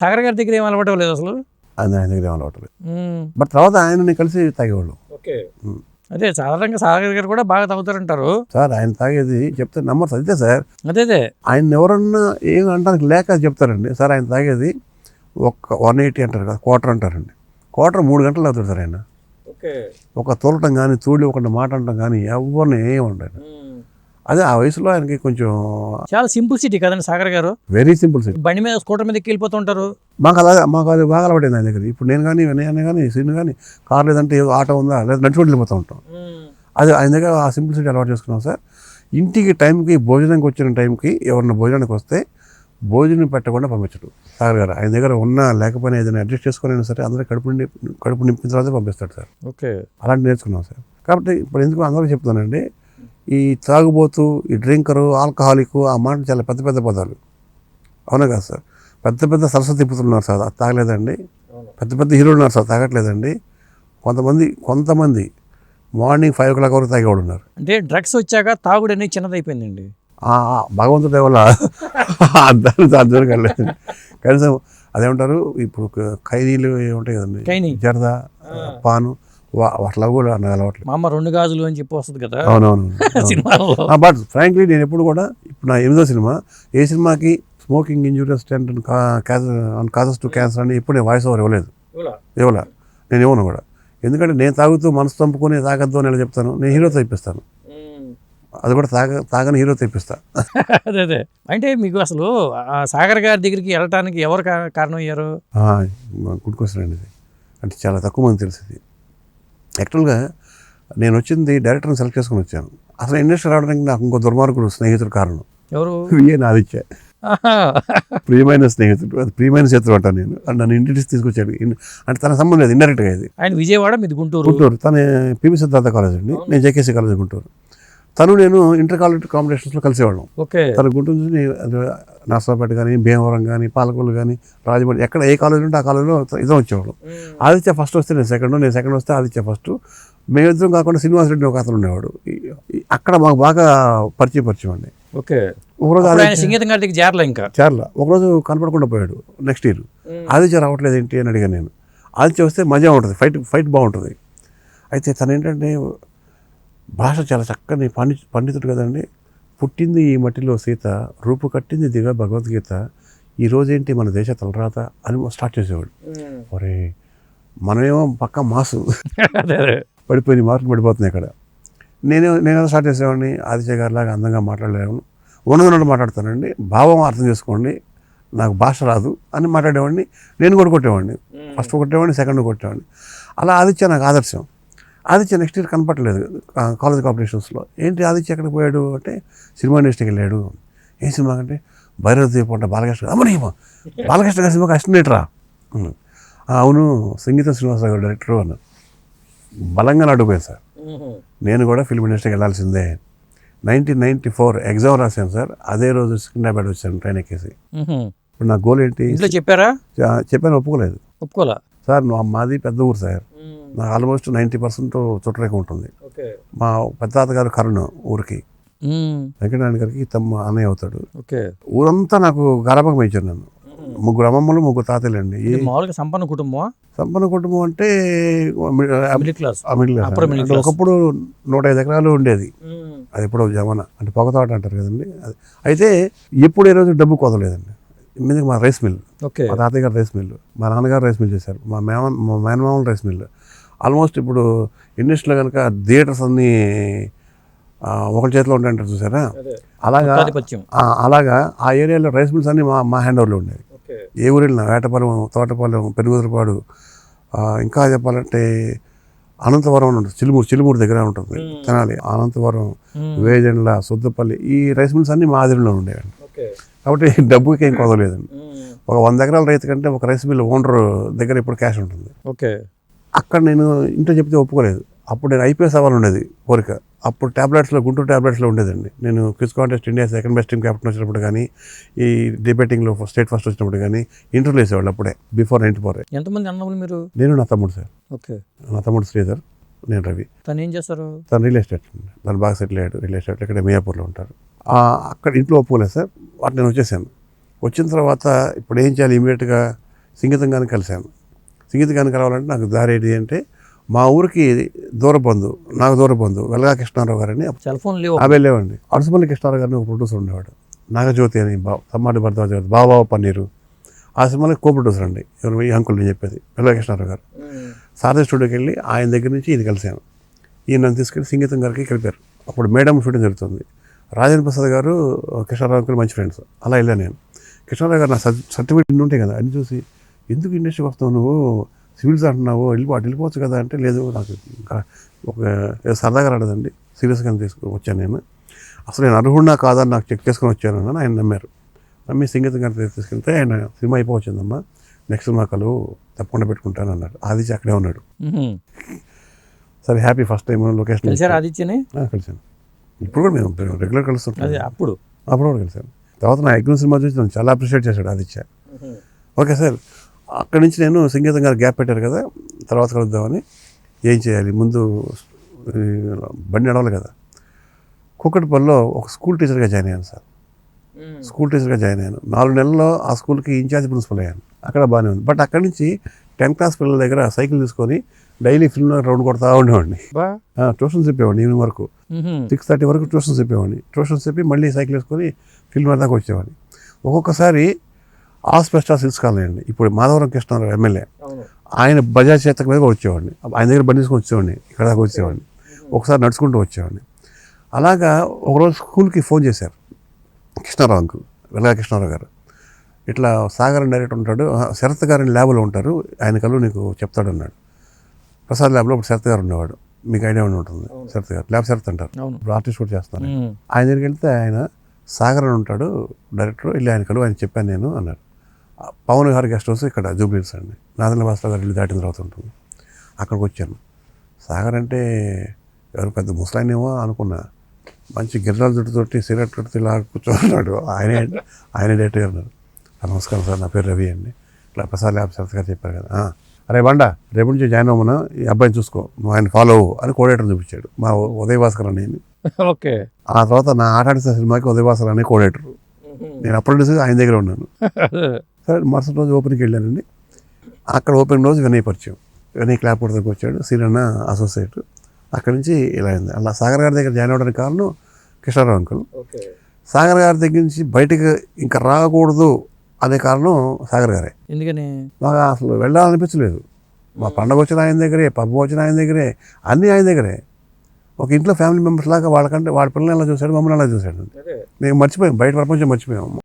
సాగర్ గారి దగ్గర ఏం అలవాటు లేదు అసలు. ఆయన దగ్గర ఏం అలవాటు లేదు. బట్ తర్వాత ఆయనని కలిసి తాగేవాళ్ళు. అదే సాధారణంగా సాగర్ గారు కూడా బాగా తాగుతారంటారు సార్. ఆయన తాగేది చెప్తే నమ్మరు అంతే సార్. అదే ఆయన ఎవరన్నా ఏం అంటానికి లేక చెప్తారండి సార్. ఆయన తాగేది 180 అంటారు కదా, క్వార్టర్ అంటారండి. క్వార్టర్ 3 గంటలు తాగుతారు సార్ ఆయన. ఒక తోలటం కానీ తూడి ఒకటి మాట అంటాం కానీ ఎవరిని ఏముండదు. అదే ఆ వయసులో ఆయనకి కొంచెం చాలా సింపుల్ సిటీ కదండి సాగర్ గారు. Very simple city. బండి మీద స్కూటర్ మీద వెళ్ళిపోతూ ఉంటారు. మాకు అది బాగా అలవాటైంది ఆయన దగ్గర. ఇప్పుడు నేను కానీ వినయాన్ని కానీ సీన్ కానీ కార్ లేదంటే ఏదో ఆటో ఉందా లేదా నడుచుకుంటూ వెళ్ళిపోతూ ఉంటాం. అది ఆయన దగ్గర ఆ సింపుల్ సిటీ అలవాటు చేసుకున్నాం సార్. ఇంటికి టైంకి భోజనానికి వచ్చిన టైంకి ఎవరన్నా భోజనానికి వస్తే భోజనం పెట్టకుండా పంపించడు సాగర్ గారు. ఆయన దగ్గర ఉన్నా లేకపోయినా ఏదైనా అడ్జస్ట్ చేసుకుని సరే అందరూ కడుపు నింపిన తర్వాత పంపిస్తాడు సార్. అలాంటి నేర్చుకున్నాం సార్. కాబట్టి ఇప్పుడు ఎందుకు అందరూ చెప్తానండి, ఈ తాగుబోతు, ఈ డ్రింకరు, ఆల్కహాలిక్ ఆ మాట చాలా పెద్ద పెద్ద పదాలు. అవునా కదా సార్? పెద్ద పెద్ద సరస్వతి తిప్పుతున్నారు సార్, అది తాగలేదండి. పెద్ద పెద్ద హీరోలు ఉన్నారు సార్, తాగట్లేదండి. కొంతమంది మార్నింగ్ 5 o'clock వరకు తాగేవాడు ఉన్నారు. అంటే డ్రగ్స్ వచ్చాక తాగుడు అనేది చిన్నదైపోయిందండి. భగవంతుడి వల్ల అర్థం కాలేదు. కనీసం అదేమంటారు ఇప్పుడు ఖైదీలు ఉంటాయి కదండి, జరదా, పాను, అట్లా కూడా నాకు అలవాట్లేదు. మా అమ్మ 2 గాజులు అని చెప్పి వస్తుంది కదా. అవునవును. బట్ ఫ్రాంక్లీ నేను ఎప్పుడు కూడా ఇప్పుడు నా 8వ సినిమా, ఏ సినిమాకి smoking injurious and causes to cancer అని ఎప్పుడు నేను వాయిస్ ఓవర్ ఇవ్వలేదు. నేను ఇవ్వను కూడా. ఎందుకంటే నేను తాగుతూ మనసు చంపుకొని తాగద్దు అని ఎలా చెప్తాను. నేను హీరోతో ఇప్పిస్తాను. అది కూడా తాగని హీరో తెప్పిస్తా. అదే అంటే మీకు అసలు సాగర్ గారి దగ్గరికి వెళ్ళటానికి ఎవరు కారణం అయ్యారు? గుడ్ క్వశ్చన్ అండి. ఇది అంటే చాలా తక్కువ మంది తెలిసింది. యాక్చువల్గా నేను వచ్చింది డైరెక్టర్ని సెలెక్ట్ చేసుకుని వచ్చాను. అసలు ఇండస్ట్రీ రావడానికి నాకు ఇంకో దుర్మార్గుడు స్నేహితుడు కారణం. ఎవరు? విఏ ఆదిత్య. ప్రియమైన స్నేహితుడు, అది ప్రియమైన శత్రువు అంటాను నేను. నన్ను ఇంటికి తీసుకొచ్చాడు. అంటే తన సంబంధం లేదు, ఇండైరెక్ట్గా. ఇది ఆయన విజయవాడ, మీది గుంటూరు. తన పివి సిద్ధార్థ కాలేజ్ అండి, నేను జేకేసీ కాలేజ్ గుంటూరు. తను నేను ఇంటర్ కాలేజ్ కాంపిటీషన్స్లో కలిసేవాళ్ళం. తను గుంటూరు నుంచి నర్సరావుపేట కానీ, భీమవరం కానీ, పాలకొల్లు కానీ, రాజమండ్రి, ఎక్కడ ఏ కాలేజ్ ఉంటే ఆ కాలేజ్లో ఇద్దరం వచ్చేవాళ్ళం. ఆదిత్య ఫస్ట్ వస్తే నేను సెకండ్ వస్తే ఆదిత్య ఫస్ట్. మేమిద్దరం కాకుండా శ్రీనివాస్ రెడ్డి ఒక అతను ఉండేవాడు. అక్కడ మాకు బాగా పరిచయం అండి. ఒకరోజు చేరల ఒకరోజు కనపడకుండా పోయాడు. నెక్స్ట్ ఇయర్ ఆదిత్య రావట్లేదు ఏంటి అని అడిగాను నేను. ఆదిత్య వస్తే మజా ఉంటుంది, ఫైట్ బాగుంటుంది. అయితే తను ఏంటంటే భాష చాలా చక్కని పండితుడు కదండి. పుట్టింది ఈ మట్టిలో సీత, రూపు కట్టింది దివ్య భగవద్గీత, ఈరోజేంటి మన దేశ తలరాత అని స్టార్ట్ చేసేవాడు. ఒరే మనమేమో పక్క మాసు పడిపోయిన మార్కులు పడిపోతున్నాయి ఇక్కడ. నేను స్టార్ట్ చేసేవాడిని. ఆదిత్య గారి లాగా అందంగా మాట్లాడలేము, ఉన్నదన్నట్టు మాట్లాడతానండి, భావం అర్థం చేసుకోండి, నాకు భాష రాదు అని మాట్లాడేవాడిని. నేను కూడా కొట్టేవాడిని. First కొట్టేవాడిని, second కొట్టేవాడిని. అలా ఆదిత్య నాకు ఆదర్శం. ఆదిత్య నెక్స్ట్ ఇయర్ కనపడలేదు కాలేజ్ కాంపిటీషన్స్లో. ఏంటి ఆదిత్య ఎక్కడికి పోయాడు అంటే సినిమా ఇండస్ట్రీకి వెళ్ళాడు. ఏ సినిమా అంటే భైరవ దీపం అంటే బాలకృష్ణ. బాలకృష్ణ గారి సినిమాకి అసిస్టెంట్రా? అవును, సంగీత శ్రీనివాసరావు గారు డైరెక్టరు అన్నారు. బలంగా నడిపోయాను సార్. నేను కూడా ఫిల్మ్ ఇండస్ట్రీకి వెళ్ళాల్సిందే. 1994 ఎగ్జామ్ రాశాను సార్. అదే రోజు సికింద్రాబాద్ వచ్చాను ట్రైన్ ఎక్కేసి. ఇప్పుడు నా గోల్ ఏంటి చెప్పాను, ఒప్పుకోలే సార్. మాది పెద్ద ఊరు సార్, నాకు ఆల్మోస్ట్ 90% చుట్టరేఖ ఉంటుంది. మా పెద్ద తాతగారు కరుణ ఊరికి, వెంకటనారాయణ గారికి తమ్మ అన్నయ్య అవుతాడు. ఊరంతా నాకు గారాబంగా పెంచారు నన్ను. 3 అమ్మమ్మలు 3 తాతలు అండి. సంపన్న కుటుంబం అంటే మిడిల్ క్లాస్. ఒకప్పుడు 105 ఎకరాలు ఉండేది. అది ఎప్పుడో జమానా, అంటే పొగతోట అంటారు కదండి. అది అయితే ఎప్పుడు ఏ రోజు డబ్బు కొదలేదండి. మీద మా రైస్ మిల్, మా తాతయ్య గారు రైస్ మిల్లు, మా నాన్నగారు రైస్ మిల్ చేశారు, మా మేనమామలు రైస్ మిల్లు. ఆల్మోస్ట్ ఇప్పుడు ఇండస్ట్రీలో కనుక థియేటర్స్ అన్నీ ఒకరి చేతిలో ఉంటాయంటారు చూసారా, అలాగా ఆ ఏరియాలో రైస్ మిల్స్ అన్నీ మా హ్యాండ్ ఓవర్లో ఉండేవి. ఏ ఊరు వెళ్ళినా వేటపాలెం, తోటపాలెం, పెనుగుదరపాడు, ఇంకా చెప్పాలంటే అనంతవరం ఉంటుంది, చిలుమూరు దగ్గర ఉంటుంది తెనాలి, అనంతవరం, వేజండ్ల, సుద్దపల్లి, ఈ రైస్ మిల్స్ అన్నీ మా ఆధీనంలో ఉండేవండి. కాబట్టి డబ్బుకి ఏం కొదలేదండి. ఒక 100 ఎకరాల రైతు కంటే ఒక రైస్ మిల్ ఓనర్ దగ్గర ఇప్పుడు క్యాష్ ఉంటుంది. అక్కడ నేను ఇంట్లో చెప్తే ఒప్పుకోలేదు. అప్పుడు నేను ఐపీఎస్ అవ్వాలి ఉండేది కోరిక. అప్పుడు గుంటూరు ట్యాబ్లెట్స్లో ఉండేదండి. నేను quiz contest India second best team captain వచ్చినప్పుడు కానీ, ఈ డిబేటింగ్లో స్టేట్ ఫస్ట్ వచ్చినప్పుడు కానీ ఇంటర్వ్యూలు వేసేవాళ్ళు. అప్పుడే బిఫోర్ 94. ఎంతమంది అన్నములు మీరు? నేను, నా తమ్ముడు సార్. నా తమ్ముడు శ్రీధర్, నేను రవి. తను ఏం చేస్తారు? తను రియల్ ఎస్టేట్, తను బాగా సెటిల్ అయ్యాడు రియల్ ఎస్టేట్. ఇక్కడ మియాపూర్లో ఉంటారు. అక్కడ ఇంట్లో ఒప్పుకోలేదు సార్. వాటి నేను వచ్చేసాను. వచ్చిన తర్వాత ఇప్పుడు ఏం చేయాలి, ఇమీడియట్గా సంగీతం గారిని కలిశాను. సంగీతం గారిని కలవాలంటే నాకు దారి ఏంటి అంటే మా ఊరికి దూర బంధువు, నాకు దూర బంధువు వెలగా కృష్ణారావు గారని సెల్ ఫోన్ లేవు లేవండి. అరసపల్లి కృష్ణారావు గారిని ఒక ప్రొడ్యూసర్ ఉండేవాడు, నాగజ్యోతి అని తమ్మాడి భరద్వాజ గారు, బాబా పన్నీరు, ఆ సినిమాకి కో ప్రొడ్యూసర్ అండి. ఎవరు ఈ అంకుల్ నేను చెప్పేది వెలగా కృష్ణారావు గారు. సారథి స్టూడియోకి వెళ్ళి ఆయన దగ్గర నుంచి ఇది కలిశాను. ఈయన నన్ను తీసుకెళ్ళి సంగీతం గారికి కలిపారు. అప్పుడు మేడం షూటింగ్ జరుగుతుంది. రాజేంద్ర ప్రసాద్ గారు కృష్ణారావు అంకుల్ మంచి ఫ్రెండ్స్. అలా వెళ్ళాను నేను. కృష్ణారావు గారు నా సర్టిఫికేట్ ఇన్ని ఉంటాయి కదా అని చూసి, ఎందుకు ఇండస్ట్రీకి వస్తావు నువ్వు, సివిల్స్ అంటున్నావు, వెళ్ళిపోవచ్చు కదా అంటే, లేదు నాకు ఒక సరదాగా రాలేదండి, సీరియస్గా వచ్చాను నేను, అసలు నేను అర్హుడినా కాదని నాకు చెక్ చేసుకొని వచ్చాను అని ఆయన నమ్మారు. నమ్మి సంగీతం గారి తీసుకెళ్తే ఆయన సినిమా అయిపోవచ్చిందమ్మా, నెక్స్ట్ సినిమా కలు తప్పకుండా పెట్టుకుంటాను అన్నాడు. ఆదిత్య అక్కడే ఉన్నాడు. సరే హ్యాపీ. ఫస్ట్ టైం లొకేషన్ ఆదిత్యని కలిసాను. ఇప్పుడు కూడా మేము రెగ్యులర్ కలుస్తుంటాం. అప్పుడు కూడా కలిసాను. తర్వాత నా యజ్ఞం సినిమా చూసి నన్ను చాలా అప్రిషియేట్ చేశాడు ఆదిత్య. ఓకే సార్, అక్కడి నుంచి నేను సంగీతం గారు గ్యాప్ పెట్టారు కదా, తర్వాత కలుద్దామని ఏం చేయాలి, ముందు బండి నడవాలి కదా. కుక్కటిపల్లిలో ఒక స్కూల్ టీచర్గా జాయిన్ అయ్యాను సార్. స్కూల్ టీచర్గా జాయిన్ అయ్యాను. 4 నెలల్లో ఆ స్కూల్కి ఇన్ఛార్జ్ ప్రిన్సిపల్ అయ్యాను. అక్కడ బాగానే ఉంది. బట్ అక్కడి నుంచి 10th క్లాస్ పిల్లల దగ్గర సైకిల్ తీసుకొని డైలీ ఫిల్మ్ రౌండ్ కొడతా ఉండేవాడిని. ట్యూషన్స్ చెప్పేవాడిని. ఈవినింగ్ వరకు 6:30 వరకు ట్యూషన్స్ చెప్పేవాడిని. ట్యూషన్స్ చెప్పి మళ్ళీ సైకిల్ వేసుకొని ఫిల్మ్ దాకా వచ్చేవాడిని. ఒక్కొక్కసారి ఆస్పెస్టాస్ తెలుసుకోవాలండి. ఇప్పుడు మాధవరం కృష్ణారావు ఎమ్మెల్యే, ఆయన బజాజ్ చేతక మీద వచ్చేవాడిని. ఆయన దగ్గర బండి తీసుకొని వచ్చేవాడిని, ఇక్కడ దాకా వచ్చేవాడిని. ఒకసారి నడుచుకుంటూ వచ్చేవాడిని. అలాగా ఒకరోజు స్కూల్కి ఫోన్ చేశారు కృష్ణారావు అంకుల్, వెలగా కృష్ణారావు గారు. ఇట్లా సాగర్ డైరెక్టర్ ఉంటాడు, శరత్ గారిని ల్యాబ్లో ఉంటారు, ఆయన కళ్ళు నీకు చెప్తాడు అన్నాడు. ప్రసాద్ ల్యాబ్లో ఇప్పుడు శరత్ గారు ఉండేవాడు, మీకు ఐడియా ఉండి ఉంటుంది. శరత్ గారు ల్యాబ్ శరత్ అంటారు, ఇప్పుడు ఆర్టిస్ట్ కూడా చేస్తాను. ఆయన దగ్గరికి వెళ్తే ఆయన సాగర్ అని ఉంటాడు డైరెక్టర్, వెళ్ళి ఆయన కలు, ఆయన చెప్పాను నేను అన్నారు. పవన్ విహార్ గెస్ట్ హౌస్ ఇక్కడ జూబ్లీహిల్స్ అండి, నాదెండ్ల భాస్కర్ గారు ఇల్లు దాటిన తర్వాత ఉంటుంది. అక్కడికి వచ్చాను. సాగర్ అంటే ఎవరు పెద్ద ముసలాయనేమో అనుకున్నా. మంచి గిర్రాల జుట్టుతోటి సిగరెట్ కొడుతూ ఇలా కూర్చోన్నాడు. ఆయన డైరెక్టర్ గారు అన్నారు. నమస్కారం సార్, నా పేరు రవి అండి, ఇట్లా ప్రసాద్ ల్యాబ్ శరత్ గారు చెప్పారు కదా. అరే బండా, రేపు నుంచి జాయిన్ అవ్వమన్నా, ఈ అబ్బాయిని చూసుకో, నువ్వు ఆయన ఫాలో అవ్వు అని కోఆర్డినేటర్ చూపించాడు. మా ఉదయ్ భాస్కర్ అని. ఓకే. ఆ తర్వాత నా ఆట ఆడిన సినిమాకి ఉదయ్ భాస్కర్ అనే కోఆర్డినేటర్. నేను అప్రెంటిస్ ఆయన దగ్గర ఉన్నాను. సరే మరుసటి రోజు ఓపెనింగ్కి వెళ్ళానండి. అక్కడ ఓపెనింగ్ రోజు వినయ్ పరిచయం. వినయ్ క్లాప్ దగ్గరికి వచ్చాడు, సీనియర్ అసోసియేట్. అక్కడి నుంచి ఇలా అయింది. అలా సాగర్ గారి దగ్గర జాయిన్ అవ్వడానికి కారణం కృష్ణారావు అంకుల్. సాగర్ గారి దగ్గర నుంచి బయటకు ఇంకా రాకూడదు అనే కారణం సాగర్ గారే. ఎందుకని మాకు అసలు వెళ్ళాలనిపించలేదు. మా పండగ వచ్చిన ఆయన దగ్గరే, పబ్బు వచ్చిన ఆయన దగ్గరే, అన్నీ ఆయన దగ్గరే. ఒక ఇంట్లో ఫ్యామిలీ మెంబర్స్ లాగా వాళ్ళకంటే వాళ్ళ పిల్లల్ని ఎలా చూశాడు, మమ్మల్ని ఎలా చూశాడు. మేము మర్చిపోయాం, బయట ప్రపంచం మర్చిపోయాము.